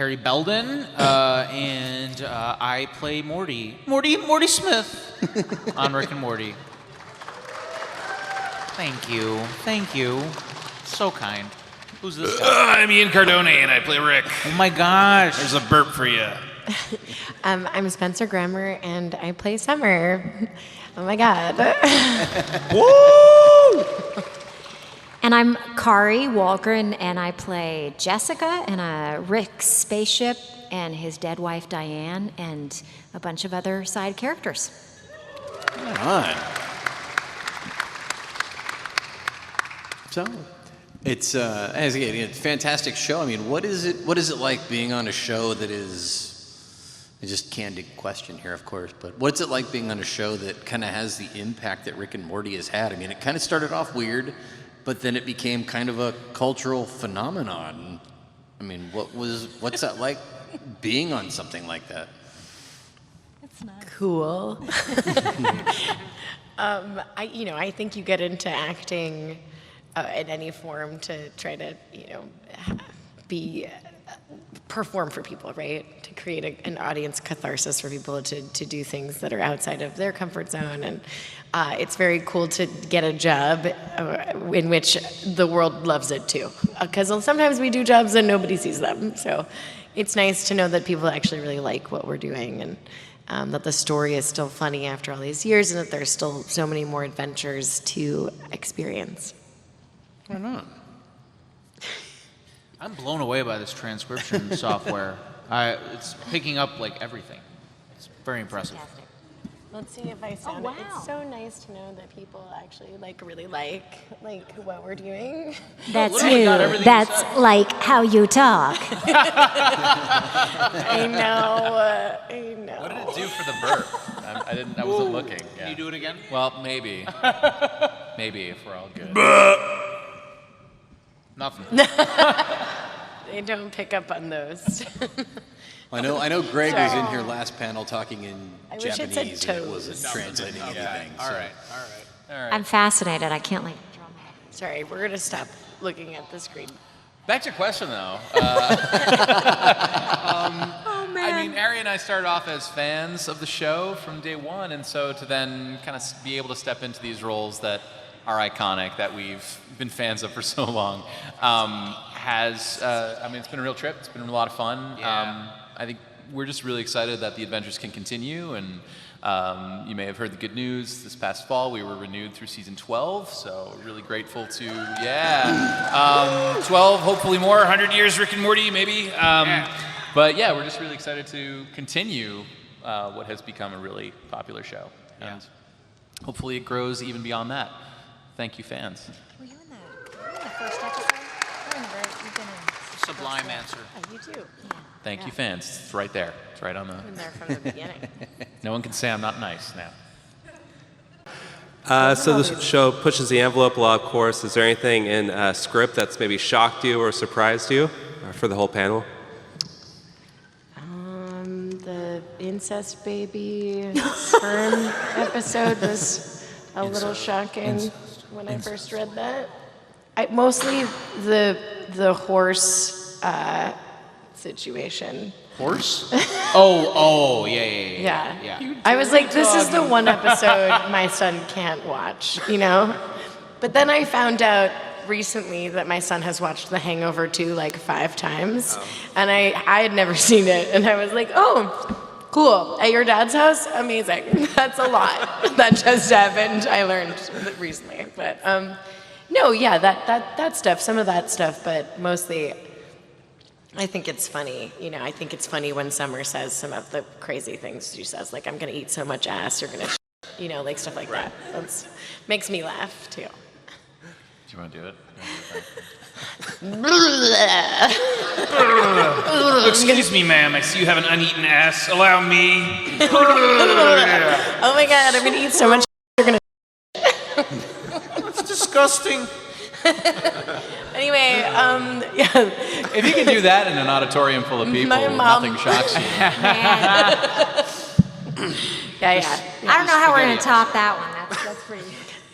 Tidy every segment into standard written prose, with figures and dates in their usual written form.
Harry Belden, and I play Morty Smith on Rick and Morty. Thank you. So kind. Who's this guy? I'm Ian Cardoni, and I play Rick. Oh my gosh. There's a burp for you. I'm Spencer Grammer, and I play Summer. Oh my God. Woo! And I'm Kari Wahlgren, and I play Jessica and Rick's spaceship and his dead wife Diane and a bunch of other side characters. Right on. So, it's as again, a fantastic show. I mean, what is it like being on a show that is? Just candid question here, of course, but what's it like being on a show that kind of has the impact that Rick and Morty has had? I mean, it kind of started off weird, but then it became kind of a cultural phenomenon. I mean, what's that like being on something like that? It's not cool. I think you get into acting in any form to try to, perform for people, right? To create an audience catharsis for people to do things that are outside of their comfort zone. And it's very cool to get a job in which the world loves it too. Because sometimes we do jobs and nobody sees them. So it's nice to know that people actually really like what we're doing, and that the story is still funny after all these years, and that there's still so many more adventures to experience. Why not? I'm blown away by this transcription software. It's picking up like everything. It's very impressive. Let's see if I sound wow. It's so nice to know that people actually really like what we're doing. That's literally you. got everything That's you said. like how you talk. I know. What did it do for the burp? I wasn't looking. Yeah. Can you do it again? Well, maybe. Maybe if we're all good. Nothing. They don't pick up on those. I know Greg was in here last panel talking in I wish it said Japanese and it toes. wasn't translating anything. All so. right. I'm fascinated. I can't like draw my head. Sorry, we're gonna stop looking at the screen. Back to your question, though. Oh man. I mean, Ari and I started off as fans of the show from day one, and so to then kind of be able to step into these roles that are iconic, that we've been fans of for so long, it's been a real trip. It's been a lot of fun. Yeah. I think we're just really excited that the adventures can continue, and you may have heard the good news. This past fall, we were renewed through season 12, so really grateful to, 12, hopefully more, 100 years Rick and Morty, maybe. But yeah, we're just really excited to continue what has become a really popular show. Yeah. And hopefully it grows even beyond that. Thank you, fans. Were you in the first episode? You've been in Sublime answer. Oh, you too. Thank you, fans. It's right there. It's right on the... Been there from the beginning. No one can say I'm not nice now. So this show pushes the envelope a lot, of course. Is there anything in script that's maybe shocked you or surprised you for the whole panel? The incest baby sperm episode was a little shocking when I first read that. Mostly the horse situation. Horse? Oh, yeah. Yeah. I was like, this is the one episode my son can't watch, But then I found out recently that my son has watched The Hangover 2 like 5 times, and I had never seen it, and I was like, oh, cool. At your dad's house? Amazing. That's a lot that just happened, I learned recently. But that stuff, some of that stuff, but mostly I think it's funny. I think it's funny when Summer says some of the crazy things she says, like, I'm going to eat so much ass, you're going to, like stuff like that. That makes me laugh, too. Do you want to do it? Excuse me, ma'am. I see you have an uneaten ass. Allow me. Oh my God, I'm going to eat so much. You're going to. That's disgusting. Anyway, If you can do that in an auditorium full of people, My mom- nothing shocks you. yeah. I don't know how we're going to top that one. That's pretty.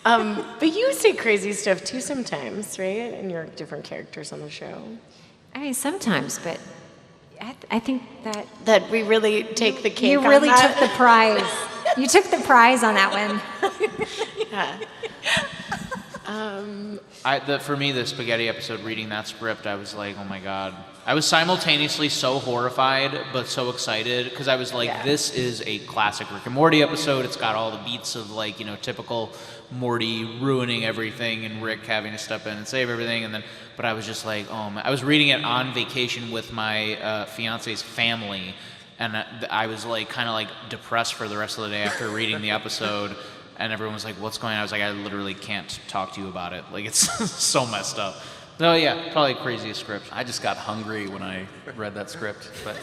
But you say crazy stuff too sometimes, right? And you're different characters on the show. I mean, sometimes, but I think that That we really take the cake you on really that. took the prize. You took the prize on that one. For me, the spaghetti episode, reading that script, I was like, oh my god. I was simultaneously so horrified, but so excited, because I was like, this is a classic Rick and Morty episode. It's got all the beats of, like, typical Morty ruining everything and Rick having to step in and save everything. But I was just like, oh man. I was reading it on vacation with my fiance's family, and I was like, kind of like depressed for the rest of the day after reading the episode. And everyone was like, what's going on? I was like, I literally can't talk to you about it. Like, it's so messed up. No, yeah, probably craziest script. I just got hungry when I read that script. But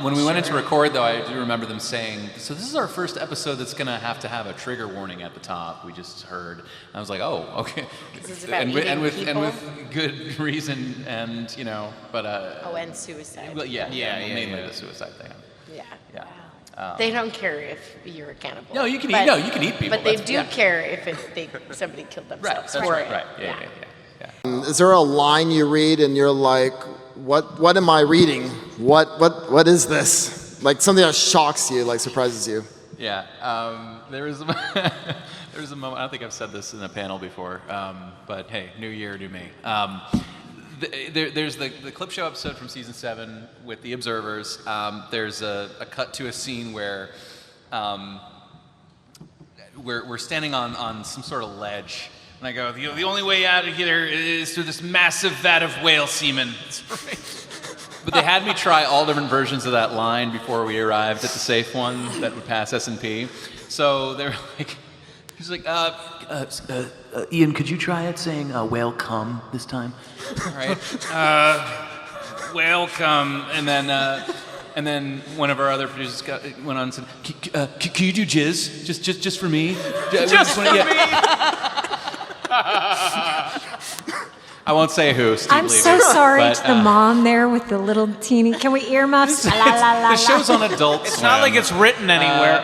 when we went in to record, though, I do remember them saying, so this is our first episode that's going to have a trigger warning at the top, we just heard. And I was like, oh, okay. It's about and eating with people? good reason, and, but... And suicide. Well, yeah, mainly yeah. the suicide thing. Yeah. Yeah. They don't care if you're a cannibal. No, you can but- eat. You can eat people. But they That's- do yeah. care if somebody killed Right. themselves That's for right. it. Right. Yeah. Is there a line you read and you're like, what am I reading? What is this? Like something that shocks you, like surprises you. Yeah. There was a moment. I don't think I've said this in a panel before, but hey, new year, new me. There's the clip show episode from season 7 with the observers. There's a cut to a scene where we're standing on some sort of ledge. And I go, the only way out of here is through this massive vat of whale semen. But they had me try all different versions of that line before we arrived at the safe one that would pass S&P. So they were like, he's like, Ian, could you try it saying whale come this time? all right. Welcome. And then one of our other producers went on and said, "Can you do jizz just for me? Just for me." I won't say who. Steve I'm Levy, so sorry but, to the mom there with the little teeny. Can we earmuffs? La, la, la, la. The show's on Adult It's Swim. not like it's written anywhere.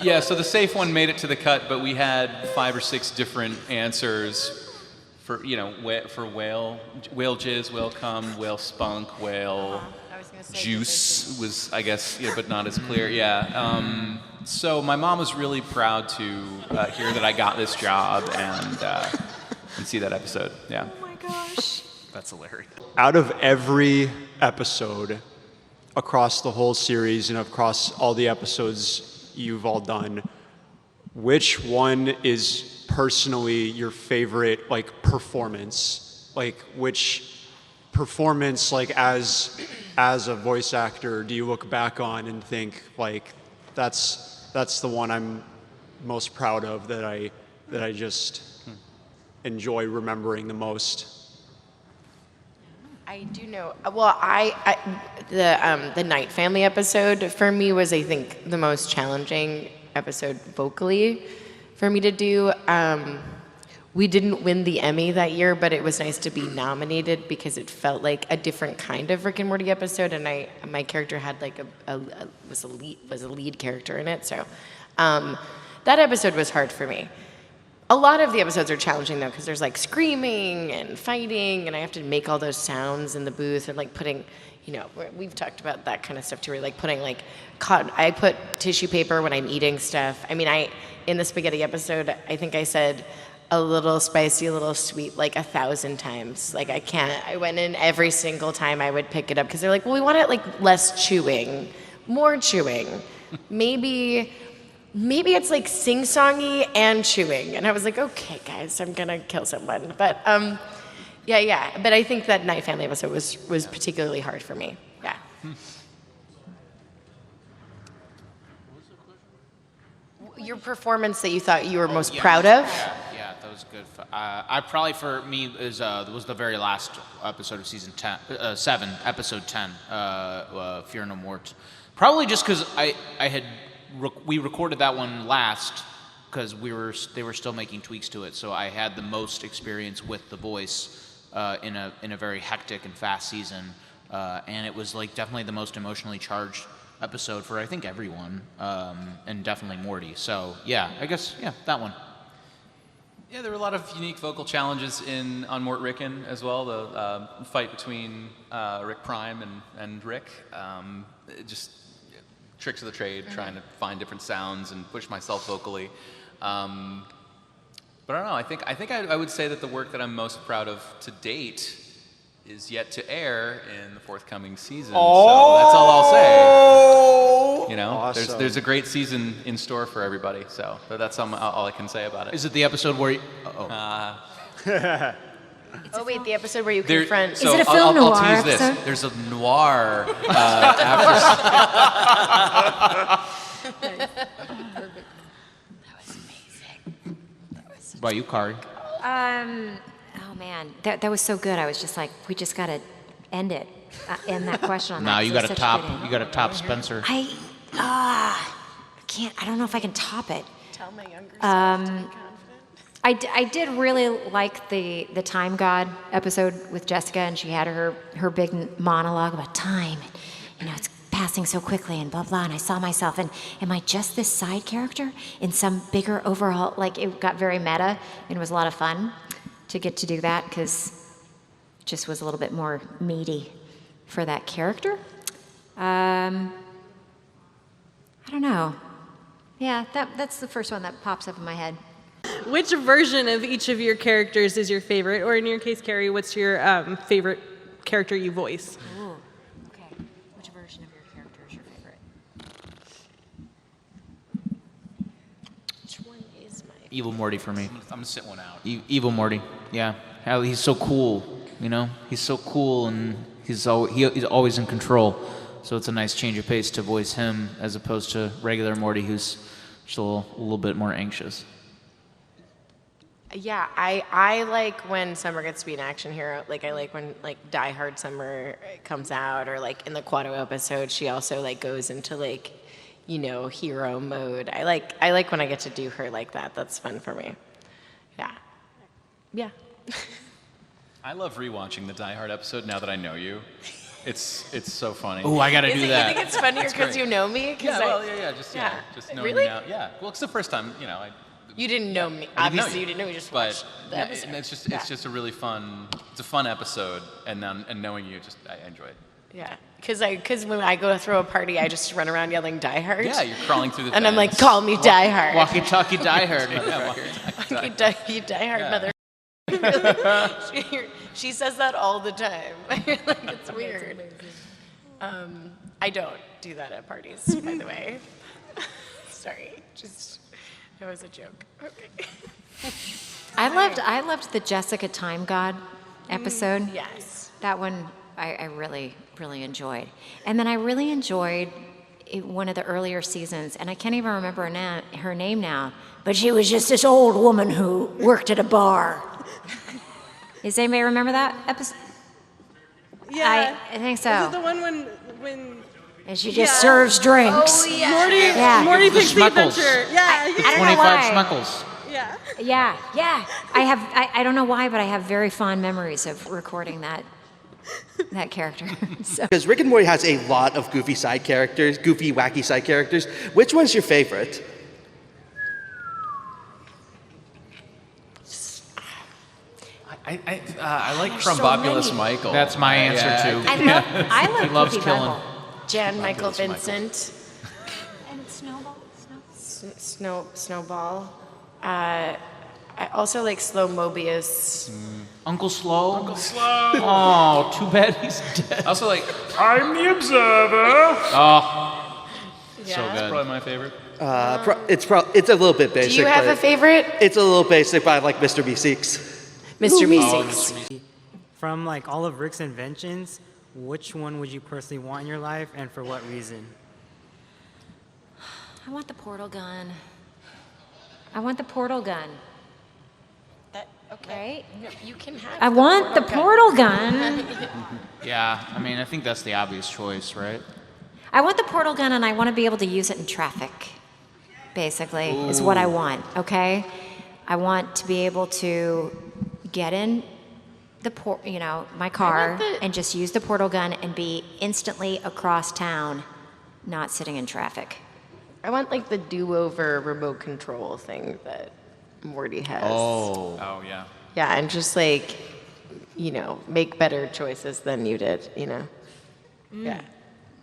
Yeah, so the safe one made it to the cut, but we had 5 or 6 different answers for for whale jizz, whale cum, whale spunk, whale juice was, I guess, but not as clear. Yeah. So my mom was really proud to hear that I got this job and see that episode. Yeah. Oh my gosh. That's hilarious. Out of every episode across the whole series and across all the episodes you've all done, which one is personally your favorite, performance? Which performance, as a voice actor, do you look back on and think, that's the one I'm most proud of, that I just enjoy remembering the most? I do know. Well, the Night Family episode for me was, I think, the most challenging episode vocally for me to do. We didn't win the Emmy that year, but it was nice to be nominated because it felt like a different kind of Rick and Morty episode, and my character had was a lead character in it. So that episode was hard for me. A lot of the episodes are challenging though, because there's screaming and fighting, and I have to make all those sounds in the booth, and putting, we've talked about that kind of stuff too. Where putting cotton. I put tissue paper when I'm eating stuff. I mean, in the spaghetti episode, I think I said a little spicy, a little sweet 1,000 times. I can't. I went in every single time I would pick it up because they're like, well, we want it less chewing, more chewing, maybe. Maybe it's sing-songy and chewing. And I was like, okay, guys, I'm gonna kill someone. But yeah. But I think that Night Family episode was particularly hard for me. Yeah. Your performance that you thought you were most proud of? Yeah, that was good. I probably, for me, was the very last episode of season 7, episode 10, Fear No Mort. Probably just because we recorded that one last because they were still making tweaks to it, so I had the most experience with the voice in a very hectic and fast season, and it was definitely the most emotionally charged episode for I think everyone, and definitely Morty. So yeah, I guess that one. Yeah, there were a lot of unique vocal challenges on Mort Rickon as well. The fight between Rick Prime and Rick. Just tricks of the trade, trying to find different sounds and push myself vocally. But I don't know. I think I would say that the work that I'm most proud of to date is yet to air in the forthcoming season. So that's all I'll say. You know, Awesome. there's a great season in store for everybody. So that's all I can say about it. Is it the episode where you... Oh wait, the episode where you There- confront. so it a film I'll noir tease this. episode? There's a noir after. What about you, Kari? Oh man, that was so good. I was just like, we just gotta end it. End that question on that. Now 'cause you it got was to such a top. good end. You got to top Spencer. I can't. I don't know if I can top it. Tell my younger self to be confident. I did really like the Time God episode with Jessica, and she had her big monologue about time, and it's passing so quickly, and blah blah. And I saw myself, and am I just this side character in some bigger overall? Like it got very meta, and it was a lot of fun to get to do that because it just was a little bit more meaty for that character. I don't know. Yeah, that's the first one that pops up in my head. Which version of each of your characters is your favorite? Or in your case, Kari, what's your favorite character you voice? Ooh, okay. Which version of your character is your favorite? Which one is my? Evil Morty for me. I'm gonna sit one out. Evil Morty. Yeah. How he's so cool. He's so cool, and he's always in control. So it's a nice change of pace to voice him as opposed to regular Morty, who's just a little bit more anxious. Yeah, I like when Summer gets to be an action hero. Like I like when Die Hard Summer comes out, or like in the Quado episode, she also like goes into like, hero mode. I like when I get to do her like that. That's fun for me. Yeah. Yeah. I love rewatching the Die Hard episode now that I know you. It's so funny. Oh, I got to do You that. think it's funnier because you know me? Yeah, just knowing Really? you now. Yeah, well, it's the first time, You didn't know me. I didn't know Obviously, you didn't know. You just but watched the yeah, episode. it's just a really fun. It's a fun episode, and knowing you, I enjoy it. Yeah, because when I go throw a party, I just run around yelling Die Hard. Yeah, you're crawling through the. And I'm like, fence. call me Die Hard. Walkie-talkie Die Hard, Yeah, motherfucker. You Die Hard, Yeah. mother. she says that all the time. It's weird. I don't do that at parties, by the way. Sorry, it was a joke. Okay. I loved the Jessica Time God episode. Yes. That one I really, really enjoyed. And then I really enjoyed one of the earlier seasons, and I can't even remember her name now, but she was just this old woman who worked at a bar. Does anybody remember that episode? Yeah. I think so. Is it the one when And she just serves drinks. Oh, yeah. Morty The picks the Schmuckles. adventure? Yeah. I don't know 25 why. Schmuckles. Yeah. Yeah. I don't know why, but I have very fond memories of recording that character. So. Because Rick and Morty has a lot of goofy, wacky side characters. Which one's your favorite? I like Crumbopulous Michael. That's my answer too. I love He loves Goofy killing. Bible. Jan Michael Vincent. And Snowball. Snowball. I also like Slow Mobius. Uncle Slow. Uncle Slow. Oh, too bad he's dead. Also like I'm the observer. Oh, Yeah. so good. probably my favorite. It's a little bit basic. Do you have but a favorite? It's a little basic, but I like Mr. B6. Mr. B6. From like all of Rick's inventions, which one would you personally want in your life, and for what reason? I want the portal gun. I want the portal gun. Okay. No, you can have. I want the portal gun. Yeah, I mean, I think that's the obvious choice, right? I want the portal gun, and I want to be able to use it in traffic. Basically, is what I want. Okay, I want to be able to get in my car and just use the portal gun and be instantly across town, not sitting in traffic. I want like the do-over remote control thing that Morty has. Oh yeah. Yeah, and just like, make better choices than you did, Yeah.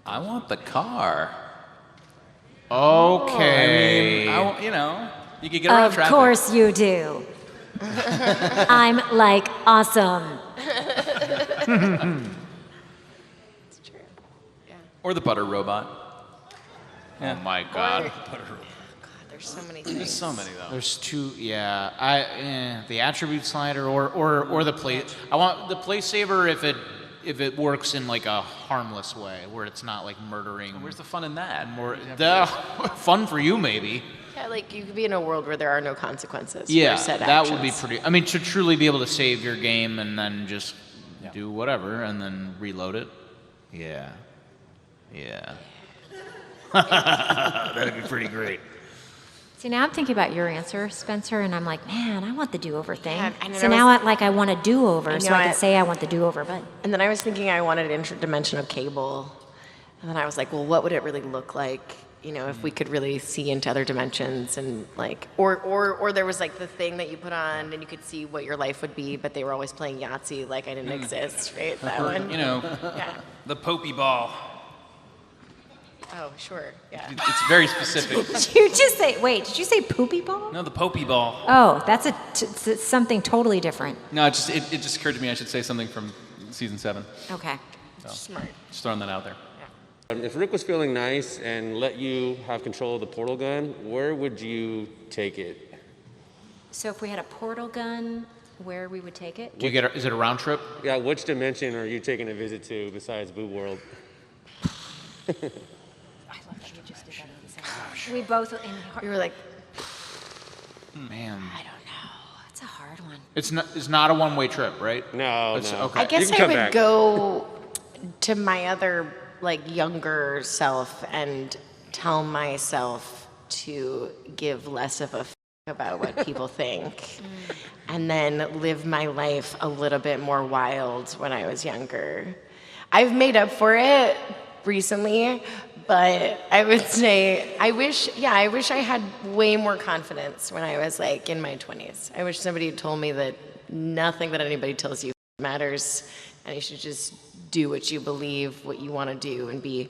I want the car. Okay. I mean, you could get around Of traffic. course you do. I'm like awesome. Or the butter robot. Oh my God. There's so many things. There's so many though. There's two. Yeah. The attribute slider or the play. I want the play saver if it works in like a harmless way where it's not like murdering. Where's the fun in that? Fun for you maybe. Yeah, like you could be in a world where there are no consequences. Yeah, for said that would be actions. pretty. I mean, to truly be able to save your game and then just do whatever and then reload it. Yeah. That'd be pretty great. See, now I'm thinking about your answer, Spencer, and I'm like, man, I want the do-over thing. Yeah, and so then now I want a do-over, so I can it. say I want the do-over, but... And then I was thinking I wanted interdimensional cable. And then I was like, well, what would it really look like, if we could really see into other dimensions and like, or there was like the thing that you put on and you could see what your life would be, but they were always playing Yahtzee like I didn't exist, right? That one. Yeah. The Popey ball. Oh, sure, yeah. It's very specific. Did you just say, did you say poopy ball? No, the Popey ball. Oh, that's something totally different. No, it just occurred to me I should say something from season 7. Okay. So, Smart. just throwing that out there. If Rick was feeling nice and let you have control of the portal gun, where would you take it? So if we had a portal gun, where we would take it? Do you is it a round trip? Yeah, which dimension are you taking a visit to besides Boo World? We both... We were like... Man. I don't know. It's a hard one. It's not a one-way trip, right? No. Okay. I guess I would go to my other younger self and tell myself to give less of a about what people think and then live my life a little bit more wild when I was younger. I've made up for it recently, but I would say I wish I had way more confidence when I was in my 20s. I wish somebody had told me that nothing that anybody tells you matters and you should just do what you believe, what you want to do and be,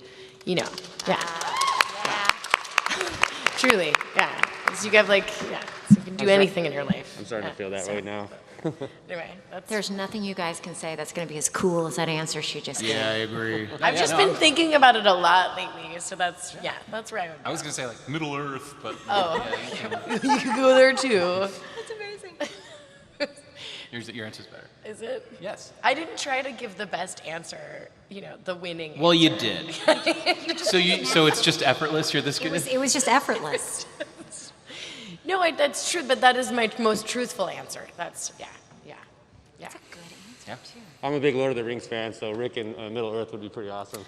Truly, yeah. So you have so you can do anything in your life. I'm starting to feel that right now. Anyway, There's nothing you guys can say that's going to be as cool as that answer she just gave. Yeah, I agree. I've just been thinking about it a lot lately, so that's where I would go. I was going to say Middle Earth, but... Oh, you can go there too. That's amazing. Your answer's better. Is it? Yes. I didn't try to give the best answer, the winning Well, you answer. did. So it's just effortless? You're this good? It was just effortless. No, that's true, but that is my most truthful answer. That's, yeah. That's a good answer, too. I'm a big Lord of the Rings fan, so Rick and Middle Earth would be pretty awesome.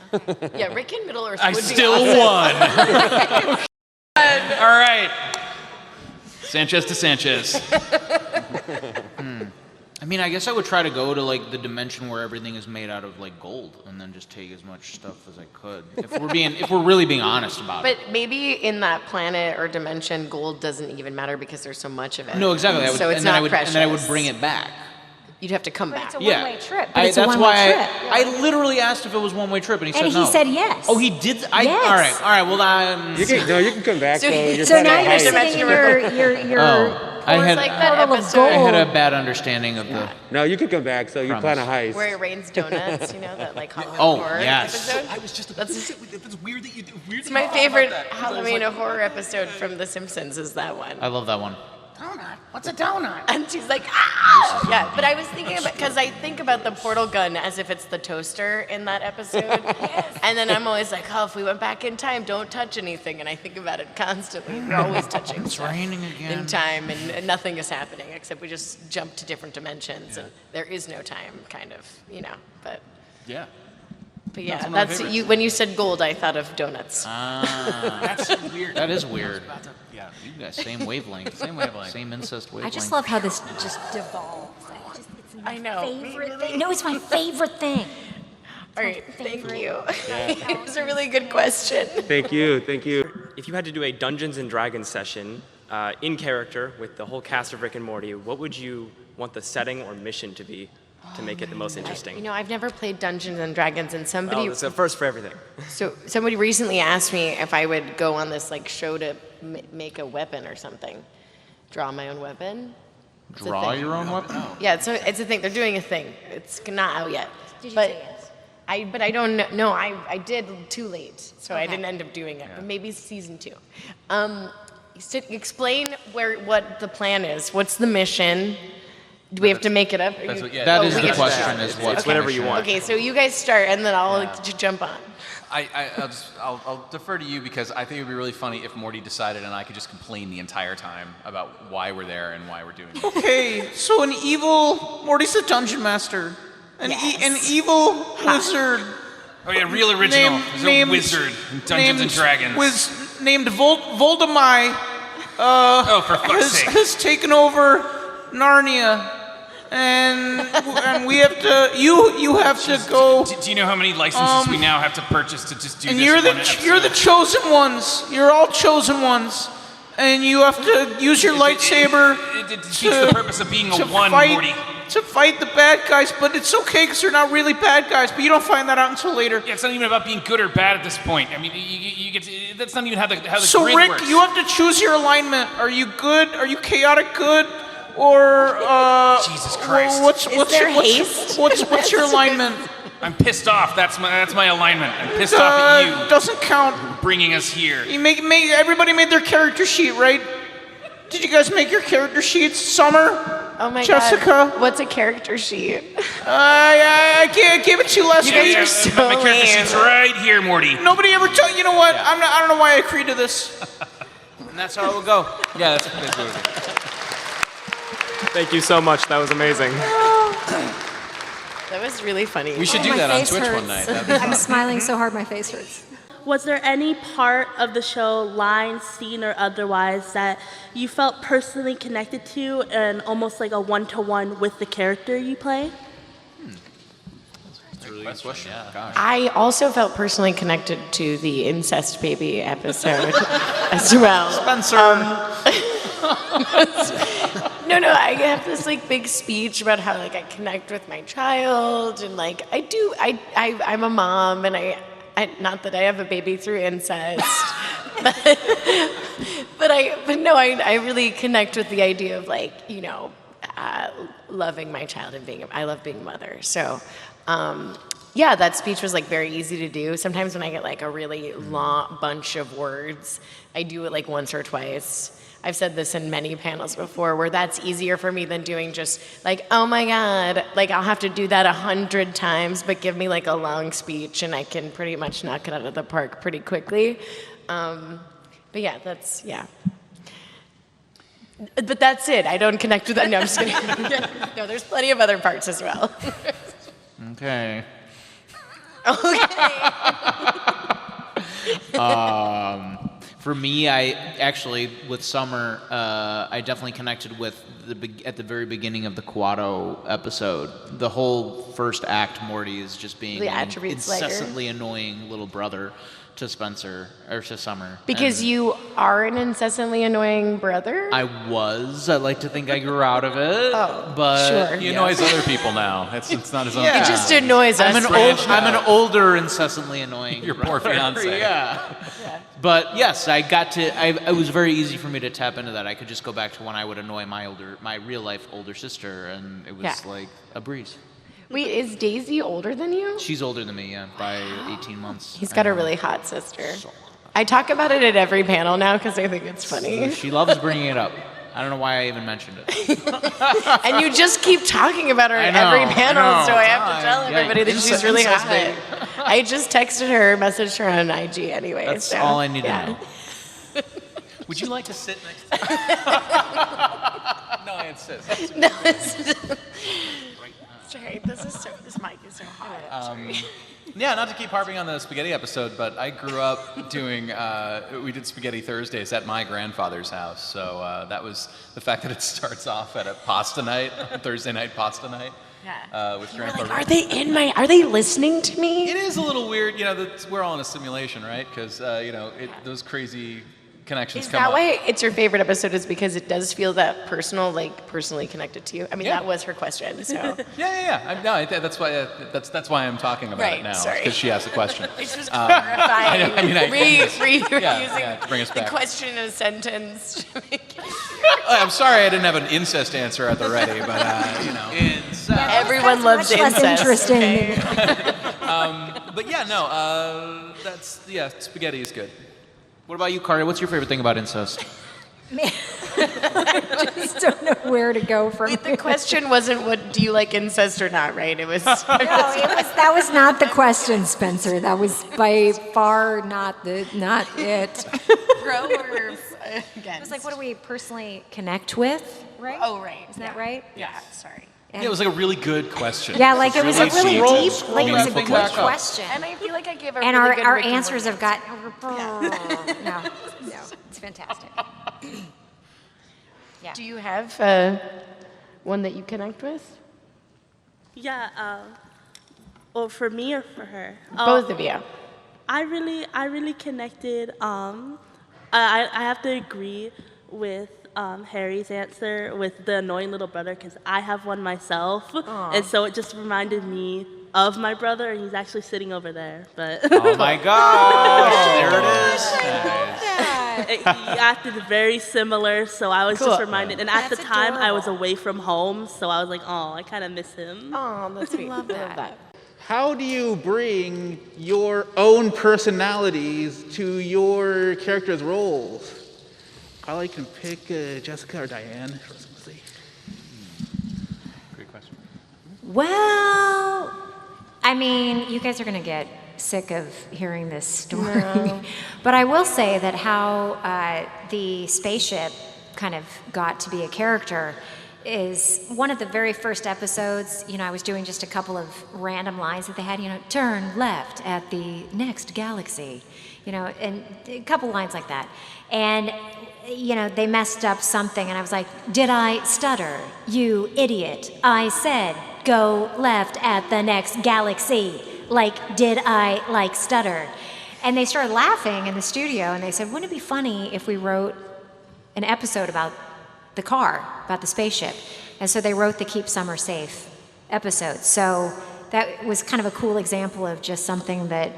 Yeah, Rick and Middle Earth I would still be awesome. won. All right. Sanchez to Sanchez. I mean, I guess I would try to go to the dimension where everything is made out of gold, and then just take as much stuff as I could. If we're really being honest about it. But maybe in that planet or dimension, gold doesn't even matter because there's so much of it. No, exactly. So it's not precious. And then I would bring it back. You'd have to come back. It's a one-way trip. That's why I literally asked if it was one-way trip, and he said no. And he said yes. Oh, he did. Yes. All right. Well, You can come back. So You're So now planning you're a heist. sitting in your I had like that portal of episode I had a gold. bad understanding of the. No, you could come back. So you plan a heist. where it rains donuts, that Halloween Oh, horror yes. episode. I was just that's weird that you do. Weird It's my favorite Halloween horror episode from The Simpsons is that one. I love that one. Donut. What's a donut? And she's like, ah! Yeah, but I was thinking about, because I think about the portal gun as if it's the toaster in that episode. And then I'm always like, if we went back in time, don't touch anything. And I think about it constantly. We're always touching It's stuff raining again. in time, and nothing is happening, except we just jump to different dimensions. And there is no time, kind of, but... Yeah. But yeah, That's one of my that's favorites. you. When you said gold, I thought of donuts. That's weird. That is weird. Yeah. You guys, same wavelength. Same incest wavelength. I just love how this just devolves. It's my I know. favorite thing. No, it's my favorite thing. All right, thank you. It was a really good question. Thank you. If you had to do a Dungeons and Dragons session in character with the whole cast of Rick and Morty, what would you want the setting or mission to be to make it the most interesting? You know, I've never played Dungeons and Dragons, and somebody. Well, it's a first for everything. So somebody recently asked me if I would go on this like show to make a weapon or something, draw my own weapon. It's a Draw thing. your own weapon? Yeah, so it's a thing. They're doing a thing. It's not out yet. Did you but say yes? I don't know. No, I did too late, so I Okay. didn't end up doing it. But maybe season 2. Explain what the plan is. What's the mission? Do we have to make it up? That's what- yeah, That Oh, is we the get to question, that. is what's It's whatever you want. Okay, so you guys start, and then I'll jump on. I'll defer to you because I think it would be really funny if Morty decided and I could just complain the entire time about why we're there and why we're doing it. Okay, so an evil Morty's the dungeon master. An evil wizard. Oh yeah, real original. There's a wizard in Dungeons and Dragons. Named Voldemort. Oh, for fuck's sake. Has taken over Narnia. And we have to. You have to go. Do you know how many licenses we now have to purchase to just do And this you're one episode? you're the chosen ones. You're all chosen ones, and you have to use your lightsaber. It defeats the purpose of being a one, Morty. To fight the bad guys, but it's okay because they're not really bad guys. But you don't find that out until later. Yeah, it's not even about being good or bad at this point. I mean, you get to, that's not even how the So grid Rick, works. you have to choose your alignment. Are you good? Are you chaotic good? Or Jesus Christ. What's your alignment? I'm pissed off. That's my alignment. I'm pissed off at you. Doesn't count. Bringing us here. You everybody made their character sheet, right? Did you guys make your character sheets? Summer? Oh my Jessica? God. What's a character sheet? I gave it to you last You week. guys are so my character lame. sheet's right here, Morty. Nobody ever told you know what? I don't know why I agreed to this. And that's how it will go. Yeah, that's what it is. Thank you so much. That was amazing. That was really funny. We should do my that on face Twitch hurts. one night. That'd be I'm fun. smiling so hard my face hurts. Was there any part of the show, line, scene, or otherwise, that you felt personally connected to and almost like a one-to-one with the character you play? That's a really good question. Yeah, gosh. I also felt personally connected to the incest baby episode as well. Spencer. No, I have this like big speech about how like I connect with my child and like I'm a mom and I not that I have a baby through incest, but I really connect with the idea of like, you know, loving my child and I love being a mother. So, yeah, that speech was like very easy to do. Sometimes when I get like a really long bunch of words, I do it like once or twice. I've said this in many panels before where that's easier for me than doing just like, oh my God, like I'll have to do that 100 times, but give me like a long speech and I can pretty much knock it out of the park pretty quickly. But yeah, But that's it. I don't connect with that. No, I'm just kidding. No, there's plenty of other parts as well. Okay. Okay. For me, I actually with Summer, I definitely connected with at the very beginning of the Quado episode. The whole first act, Morty is just being The an attribute slayer. incessantly annoying little brother to Spencer or to Summer. Because And you are an incessantly annoying brother? I like to think I grew out of it. Oh, but sure. He annoys other people now. It's not his own. Yeah. It just annoys us. I'm an older, incessantly annoying. Your poor brother. fiance. Yeah. But yes, it was very easy for me to tap into that. I could just go back to when I would annoy my real life older sister, and it was like a breeze. Wait, is Daisy older than you? She's older than me, yeah, by 18 months. He's got a really hot sister. I talk about it at every panel now because I think it's funny. She loves bringing it up. I don't know why I even mentioned it. And you just keep talking about her at every panel, so I have to tell everybody that she's really hot. I just texted her, messaged her on IG anyway. That's so, all I need to know. Would you like to sit next to No, I insist. No, sorry, this mic is so hot. Sorry. Yeah, not to keep harping on the spaghetti episode, but I grew up doing, we did Spaghetti Thursdays at my grandfather's house. So that was the fact that it starts off at a pasta night, Thursday night pasta night. Yeah. With You were Grandpa like, are they listening to me? It is a little weird, you know, we're all in a simulation, right? Because, those crazy connections Is come that up. why it's your favorite episode? Is because it does feel that personal, like personally connected to you? I mean, Yeah. that was her question. So That's why that's why I'm talking about it now. Sorry. Because she asked the question. It's just clarifying. To bring us the back. question in a sentence. I'm sorry I didn't have an incest answer at the ready, but Everyone loves incest. interesting. But spaghetti is good. What about you, Kari? What's your favorite thing about incest? I just don't know where to go from The question wasn't what do you like incest or not, right? It was that was not the question, Spencer. That was by far not it. pro or It was like, what do we personally connect with, right? Oh, right. Isn't that right? Yeah, sorry. Yeah, it was like a really good question. Yeah, like it was a really deep, like it was a Scroll good back up. question. And I feel like I gave a And really good our Rick and answers Morty have answer. got no, it's fantastic. Yeah. Do you have one that you connect with? Yeah. Or for me or for her? Both of you. I really connected. I have to agree with Harry's answer with the annoying little brother because I have one myself, and so it just reminded me of my brother, and he's actually sitting over there. But Oh my gosh! There it is. he acted very similar, so I was Cool. just reminded. And at That's the time, I was adorable. away from home, so I was like, oh, I kind of miss him. Oh, that's sweet. Love that. How do you bring your own personalities to your characters' roles? Carla, you can pick Jessica or Diane. Great question. Well, I mean, you guys are going to get sick of hearing this story. But I will say that how the spaceship kind of got to be a character is one of the very first episodes. I was doing just a couple of random lines that they had, turn left at the next galaxy, and a couple lines like that. And, they messed up something, and I was like, did I stutter? You idiot. I said, go left at the next galaxy. Like, did I, stutter? And they started laughing in the studio, and they said, wouldn't it be funny if we wrote an episode about the car, about the spaceship? And so they wrote the Keep Summer Safe episode. So that was kind of a cool example of just something that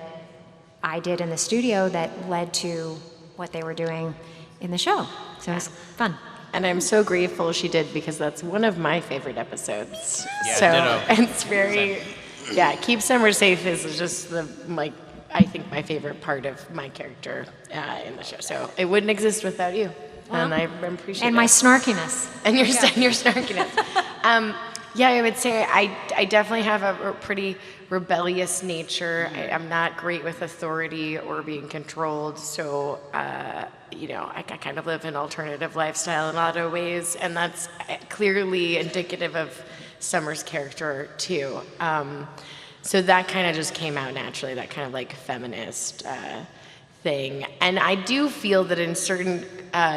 I did in the studio that led to what they were doing in the show. So it was fun. And I'm so grateful she did because that's one of my favorite episodes. Yeah, so ditto. it's very, Keep Summer Safe is just I think my favorite part of my character in the show. So it wouldn't exist without you. And I appreciate it. And my snarkiness. And your snarkiness. I would say I definitely have a pretty rebellious nature. I'm not great with authority or being controlled. So, I kind of live an alternative lifestyle in a lot of ways. And that's clearly indicative of Summer's character, too. So that kind of just came out naturally, that kind of like feminist thing. And I do feel that in certain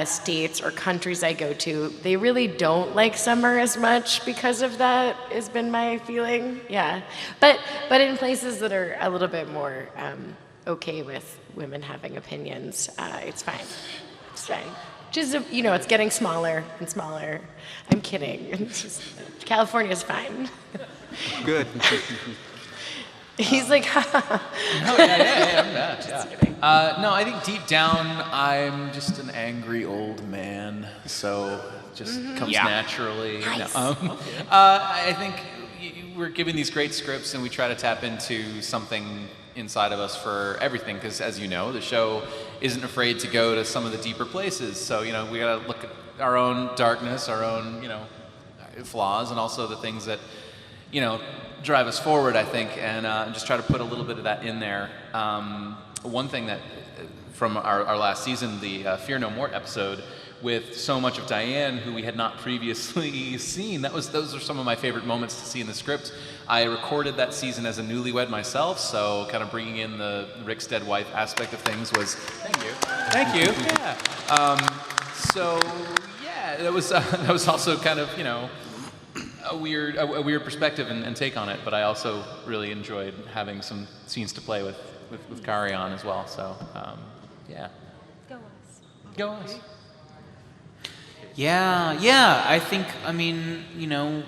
states or countries I go to, they really don't like Summer as much because of that, has been my feeling. Yeah. But in places that are a little bit more okay with women having opinions, it's fine. It's fine. Just, it's getting smaller and smaller. I'm kidding. It's just, California's fine. Good. He's like, No, I'm not. No, I think deep down, I'm just an angry old man, so it just comes naturally. Nice. No, I think we're given these great scripts, and we try to tap into something inside of us for everything, because as you know, the show isn't afraid to go to some of the deeper places. So, we gotta look at our own darkness, our own, flaws, and also the things that, drive us forward, I think, and just try to put a little bit of that in there. One thing that, from our last season, the Fear No More episode, with so much of Diane, who we had not previously seen, those are some of my favorite moments to see in the script. I recorded that season as a newlywed myself, so kind of bringing in the Rick's dead wife aspect of things was, thank you, that was also kind of, a weird perspective and take on it, but I also really enjoyed having some scenes to play with Kari on as well. So, yeah. Go us. Go us. Yeah. I think, I mean,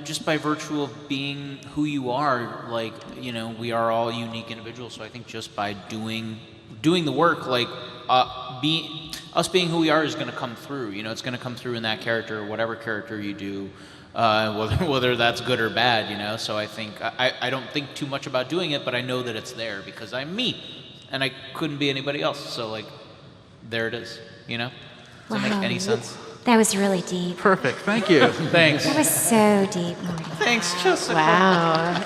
just by virtue of being who you are, like, we are all unique individuals. So I think just by doing the work, like, us being who we are is going to come through. It's going to come through in that character, whatever character you do, whether that's good or bad. So I think I don't think too much about doing it, but I know that it's there because I'm me, and I couldn't be anybody else. So like, there it is. Does that make any sense? That was really deep. Perfect. Thank you. Thanks. That was so deep, Morty. Thanks, Jessica. Wow.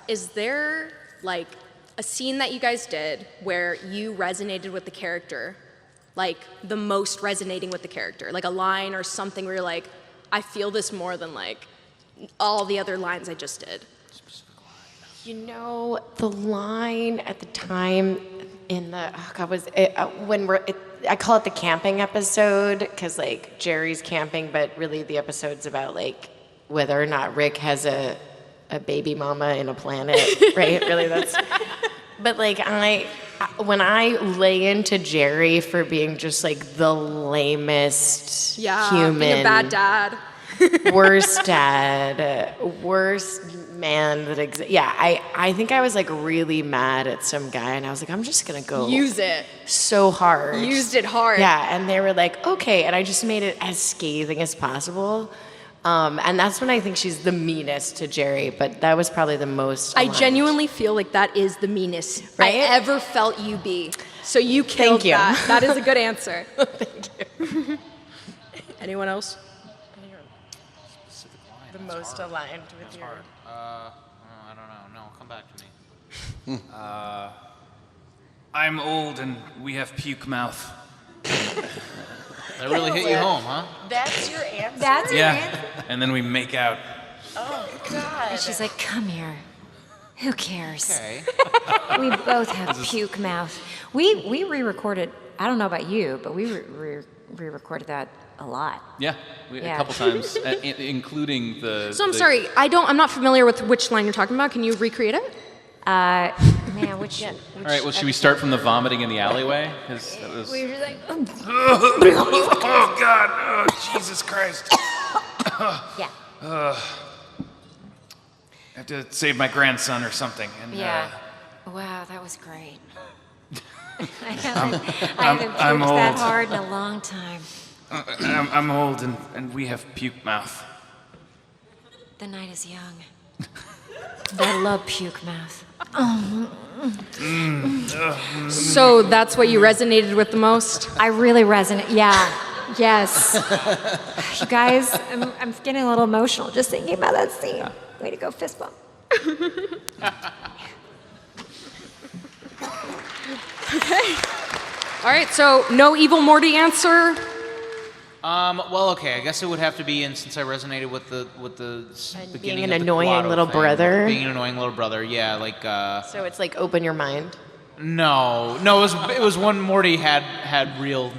Is there like a scene that you guys did where you resonated with the character, like the most resonating with the character, like a line or something where you're like, I feel this more than like all the other lines I just did? The line at the time in the I call it the camping episode because like Jerry's camping, but really the episode's about like whether or not Rick has a baby mama in a planet, right? Really, that's. But like when I lay into Jerry for being just like the lamest human, being a bad dad, worst dad, worst man that exists. Yeah, I think I was like really mad at some guy, and I was like, I'm just gonna go use it so hard. Used it hard. Yeah, and they were like, okay, and I just made it as scathing as possible. And that's when I think she's the meanest to Jerry, but that was probably the most aligned. I genuinely feel like that is the meanest I ever felt you be. So you killed Thank you. that. That is a good answer. Thank you. Anyone else? The most aligned with your. I don't know. No, come back to me. I'm old and we have puke mouth. That really hit you home, huh? That's your answer? That's your Yeah, answer? and then we make out. Oh, God. And she's like, come here. Who cares? Okay. We both have puke mouth. We re-recorded, I don't know about you, but we re-recorded that a lot. Yeah, a couple times, including the. So I'm sorry, I'm not familiar with which line you're talking about. Can you recreate it? Man, which All right, well, should we start from the vomiting in the alleyway? 'Cause that was... We were just like, Oh, God. Oh, Jesus Christ. yeah. I have to save my grandson or something. And, Yeah. Wow, that was great. I I'm haven't puked old. that hard in a long time. I'm old and we have puke mouth. The night is young. I love puke mouth. So that's what you resonated with the most? I really resonate. Yeah. Yes. You guys, I'm getting a little emotional just thinking about that scene. Way to go, fist bump. Okay. All right, so no evil Morty answer? Well, okay. I guess it would have to be, and since I resonated with the beginning being an of the annoying Quado little thing, brother. being an annoying little brother, yeah, like. So it's like open your mind. No, it was when Morty had real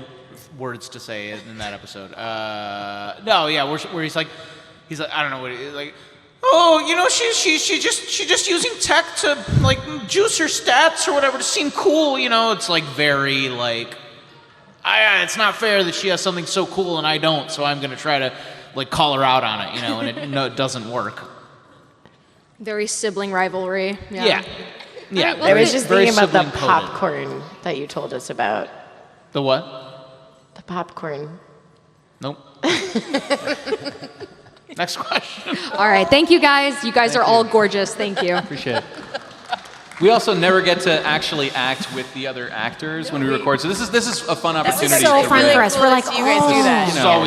words to say in that episode. No, yeah, where he's like, I don't know what he's like. Oh, she just using tech to like juice her stats or whatever to seem cool. It's like very like. It's not fair that she has something so cool and I don't, so I'm gonna try to like call her out on it, and it doesn't work. Very sibling rivalry. Yeah. I was just very thinking about the sibling-coded. popcorn that you told us about. The what? The popcorn. Nope. Next question. All right, thank you guys. You guys are all gorgeous. Thank you. Appreciate it. We also never get to actually act with the other actors when we record, so this is a fun opportunity. This is so fun for us. We're like, you guys do that. This is all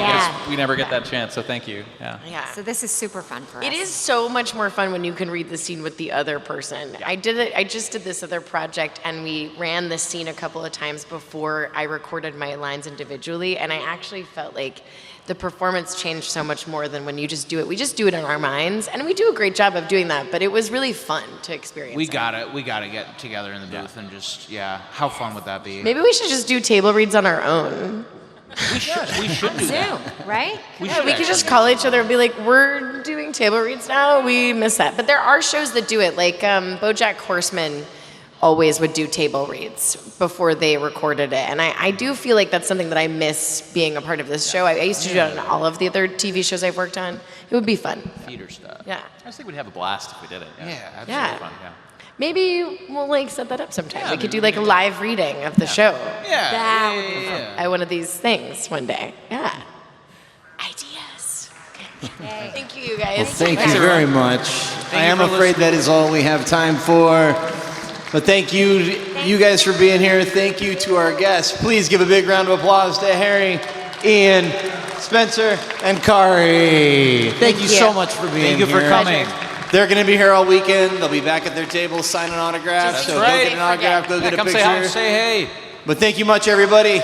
we never get that chance, so thank you. Yeah. So this is super fun for us. It is so much more fun when you can read the scene with the other person. I just did this other project, and we ran the scene a couple of times before I recorded my lines individually, and I actually felt like the performance changed so much more than when you just do it. We just do it in our minds, and we do a great job of doing that, but it was really fun to experience. We gotta get together in the booth and just how fun would that be? Maybe we should just do table reads on our own. We should do that. Zoom, right? We could just call each other and be like, we're doing table reads now. We miss that. But there are shows that do it, like BoJack Horseman always would do table reads before they recorded it. And I do feel like that's something that I miss being a part of this show. I used to do that on all of the other TV shows I've worked on. It would be fun. Theater stuff. Yeah. I just think we'd have a blast if we did it. Yeah, absolutely. Yeah. Fun, yeah. Maybe we'll like set that up sometime. Yeah, we could maybe do like a live reading of the show. Yeah. That would be fun. At one of these things one day. Yeah. Ideas. Thank you, you guys. Well, thank you very much. I am afraid that is all we have time for. But thank you guys for being here. Thank you to our guests. Please give a big round of applause to Harry, Ian, Spencer, and Kari. Thank you so much for being here. Thank you for coming. They're going to be here all weekend. They'll be back at their tables signing autographs. That's so right. go get an autograph, go get a Come picture. say hi, say hey. But thank you much, everybody.